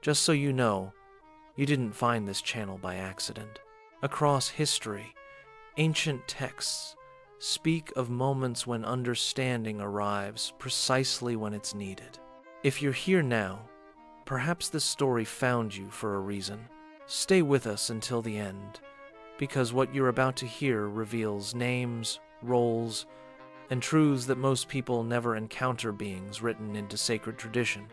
Just so you know, you didn't find this channel by accident. Across history, ancient texts speak of moments when understanding arrives precisely when it's needed. If you're here now, perhaps this story found you for a reason. Stay with us until the end, because what you're about to hear reveals names, roles, and truths that most people never encounter, beings written into sacred tradition,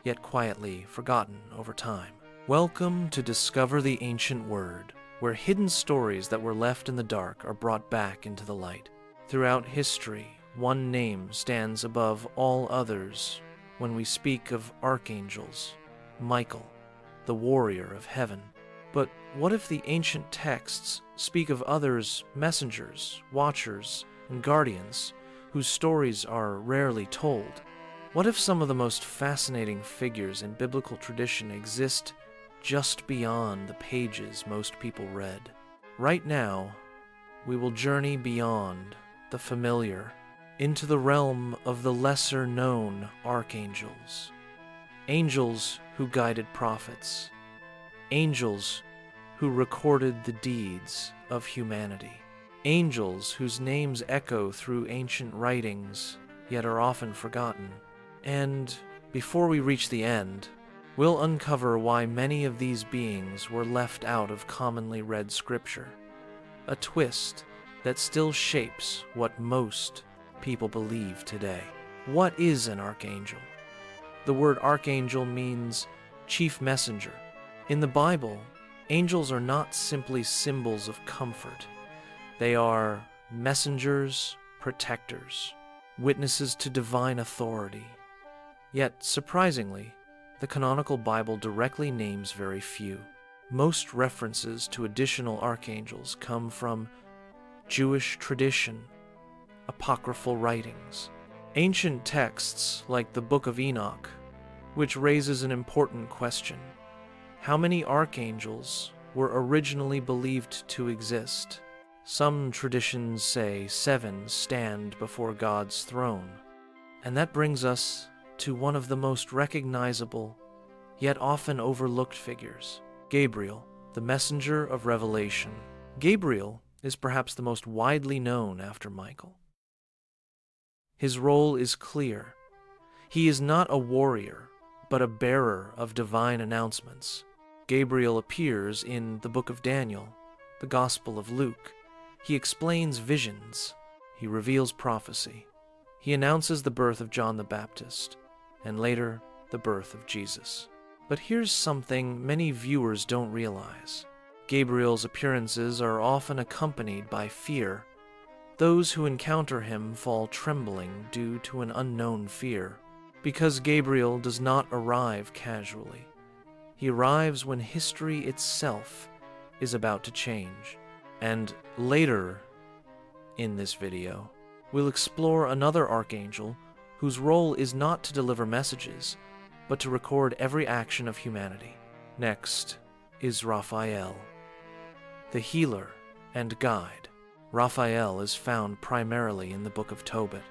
yet quietly forgotten over time. Welcome to Discover the Ancient Word, where hidden stories that were left in the dark are brought back into the light. Throughout history, one name stands above all others when we speak of archangels, Michael, the warrior of heaven. But what if the ancient texts speak of others, messengers, watchers, and guardians, whose stories are rarely told? What if some of the most fascinating figures in biblical tradition exist just beyond the pages most people read? Right now, we will journey beyond the familiar into the realm of the lesser-known archangels. Angels who guided prophets. Angels who recorded the deeds of humanity. Angels whose names echo through ancient writings, yet are often forgotten. And before we reach the end, we'll uncover why many of these beings were left out of commonly read scripture, a twist that still shapes what most people believe today. What is an archangel? The word archangel means chief messenger. In the Bible, angels are not simply symbols of comfort. They are messengers, protectors, witnesses to divine authority. Yet, surprisingly, the canonical Bible directly names very few. Most references to additional archangels come from Jewish tradition, apocryphal writings, ancient texts like the Book of Enoch, which raises an important question. How many archangels were originally believed to exist? Some traditions say 7 stand before God's throne, and that brings us to one of the most recognizable, yet often overlooked figures, Gabriel, the messenger of revelation. Gabriel is perhaps the most widely known after Michael. His role is clear. He is not a warrior, but a bearer of divine announcements. Gabriel appears in the Book of Daniel, the Gospel of Luke. He explains visions. He reveals prophecy. He announces the birth of John the Baptist, and later, the birth of Jesus. But here's something many viewers don't realize. Gabriel's appearances are often accompanied by fear. Those who encounter him fall trembling due to an unknown fear, because Gabriel does not arrive casually. He arrives when history itself is about to change. And later in this video, we'll explore another archangel whose role is not to deliver messages, but to record every action of humanity. Next is Raphael, the healer and guide. Raphael is found primarily in the Book of Tobit.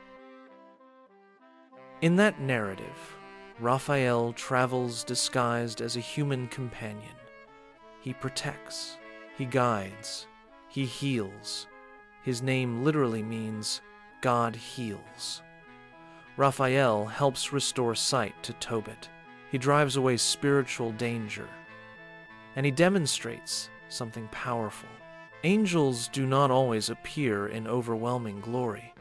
In that narrative, Raphael travels disguised as a human companion. He protects, he guides, he heals. His name literally means God heals. Raphael helps restore sight to Tobit. He drives away spiritual danger, and he demonstrates something powerful. Angels do not always appear in overwhelming glory.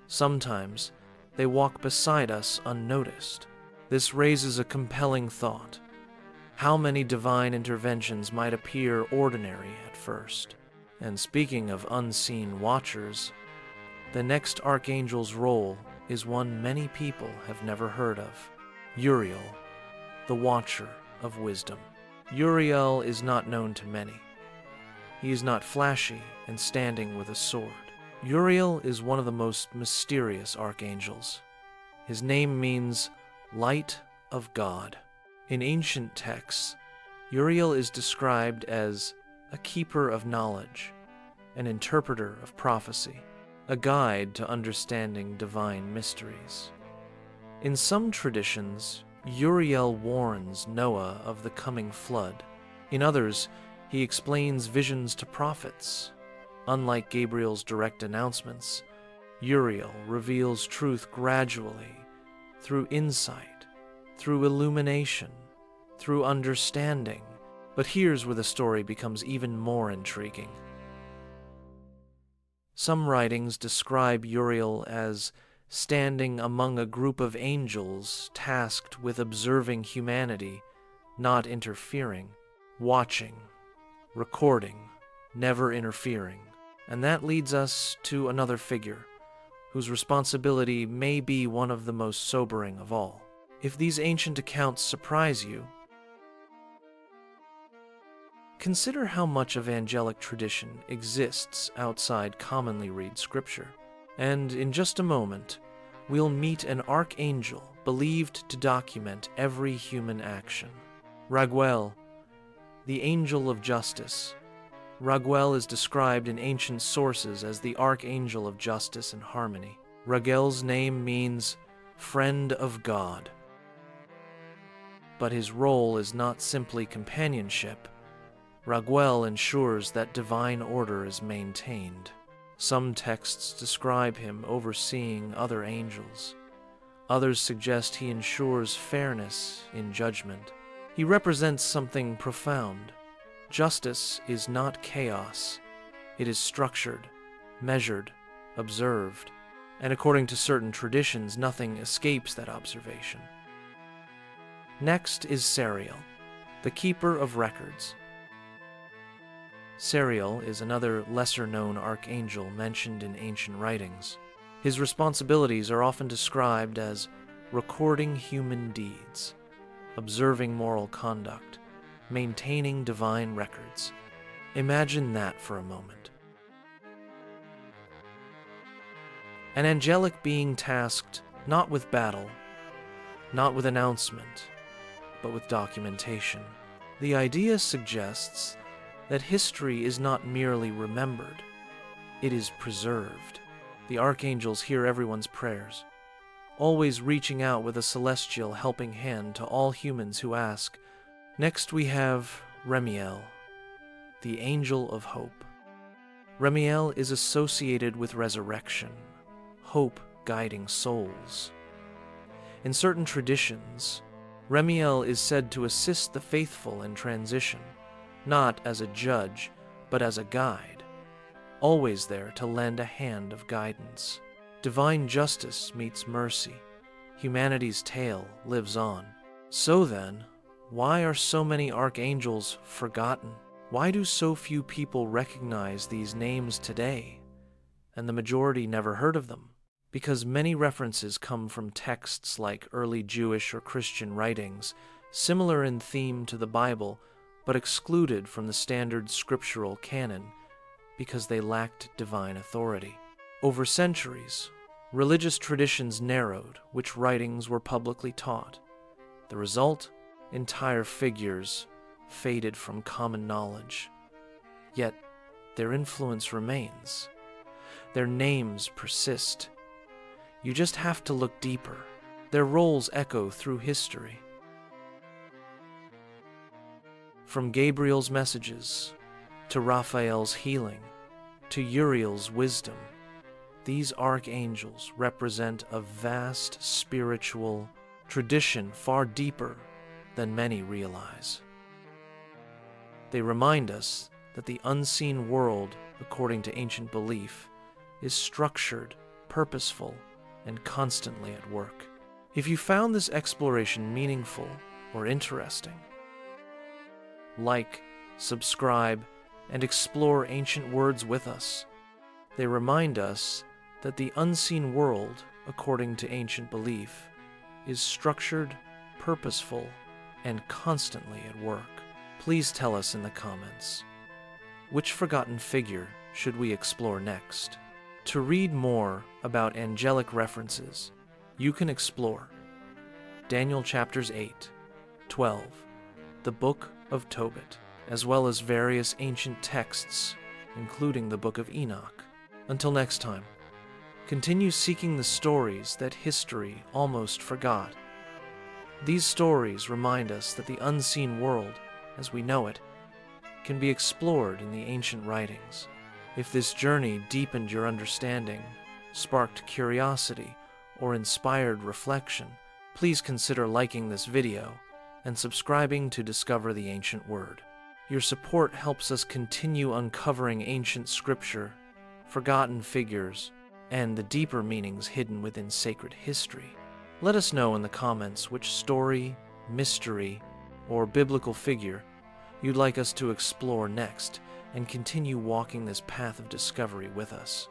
Sometimes they walk beside us unnoticed. This raises a compelling thought. How many divine interventions might appear ordinary at first? And speaking of unseen watchers, the next archangel's role is one many people have never heard of. Uriel, the Watcher of Wisdom. Uriel is not known to many. He is not flashy and standing with a sword. Uriel is one of the most mysterious archangels. His name means Light of God. In ancient texts, Uriel is described as a keeper of knowledge, an interpreter of prophecy, a guide to understanding divine mysteries. In some traditions, Uriel warns Noah of the coming flood. In others, he explains visions to prophets. Unlike Gabriel's direct announcements, Uriel reveals truth gradually, through insight, through illumination, through understanding. But here's where the story becomes even more intriguing. Some writings describe Uriel as standing among a group of angels tasked with observing humanity, not interfering, watching, recording, never interfering. And that leads us to another figure, whose responsibility may be one of the most sobering of all. If these ancient accounts surprise you, consider how much of angelic tradition exists outside commonly read scripture. And in just a moment, we'll meet an archangel believed to document every human action. Raguel, the angel of justice. Raguel is described in ancient sources as the archangel of justice and harmony. Raguel's name means friend of God. But his role is not simply companionship. Raguel ensures that divine order is maintained. Some texts describe him overseeing other angels. Others suggest he ensures fairness in judgment. He represents something profound. Justice is not chaos. It is structured, measured, observed, and according to certain traditions, nothing escapes that observation. Next is Sariel, the keeper of records. Sariel is another lesser-known archangel mentioned in ancient writings. His responsibilities are often described as recording human deeds, observing moral conduct, maintaining divine records. Imagine that for a moment. An angelic being tasked not with battle, not with announcement, but with documentation. The idea suggests that history is not merely remembered, it is preserved. The archangels hear everyone's prayers, always reaching out with a celestial helping hand to all humans who ask. Next we have Remiel, the angel of hope. Remiel is associated with resurrection, hope guiding souls. In certain traditions, Remiel is said to assist the faithful in transition, not as a judge, but as a guide, always there to lend a hand of guidance. Divine justice meets mercy. Humanity's tale lives on. So then, why are so many archangels forgotten? Why do so few people recognize these names today, and the majority never heard of them? Because many references come from texts like early Jewish or Christian writings, similar in theme to the Bible, but excluded from the standard scriptural canon because they lacked divine authority. Over centuries, religious traditions narrowed which writings were publicly taught. The result? Entire figures faded from common knowledge. Yet, their influence remains. Their names persist. You just have to look deeper. Their roles echo through history. From Gabriel's messages, to Raphael's healing, to Uriel's wisdom, these archangels represent a vast spiritual tradition far deeper than many realize. They remind us that the unseen world, according to ancient belief, is structured, purposeful, and constantly at work. If you found this exploration meaningful or interesting, like, subscribe, and explore ancient words with us. They remind us that the unseen world, according to ancient belief, is structured, purposeful, and constantly at work. Please tell us in the comments, which forgotten figure should we explore next? To read more about angelic references, you can explore Daniel chapters 8, 12, the Book of Tobit, as well as various ancient texts, including the Book of Enoch. Until next time, continue seeking the stories that history almost forgot. These stories remind us that the unseen world, as we know it, can be explored in the ancient writings. If this journey deepened your understanding, sparked curiosity, or inspired reflection, please consider liking this video and subscribing to Discover the Ancient Word. Your support helps us continue uncovering ancient scripture, forgotten figures, and the deeper meanings hidden within sacred history. Let us know in the comments which story, mystery, or biblical figure you'd like us to explore next, and continue walking this path of discovery with us.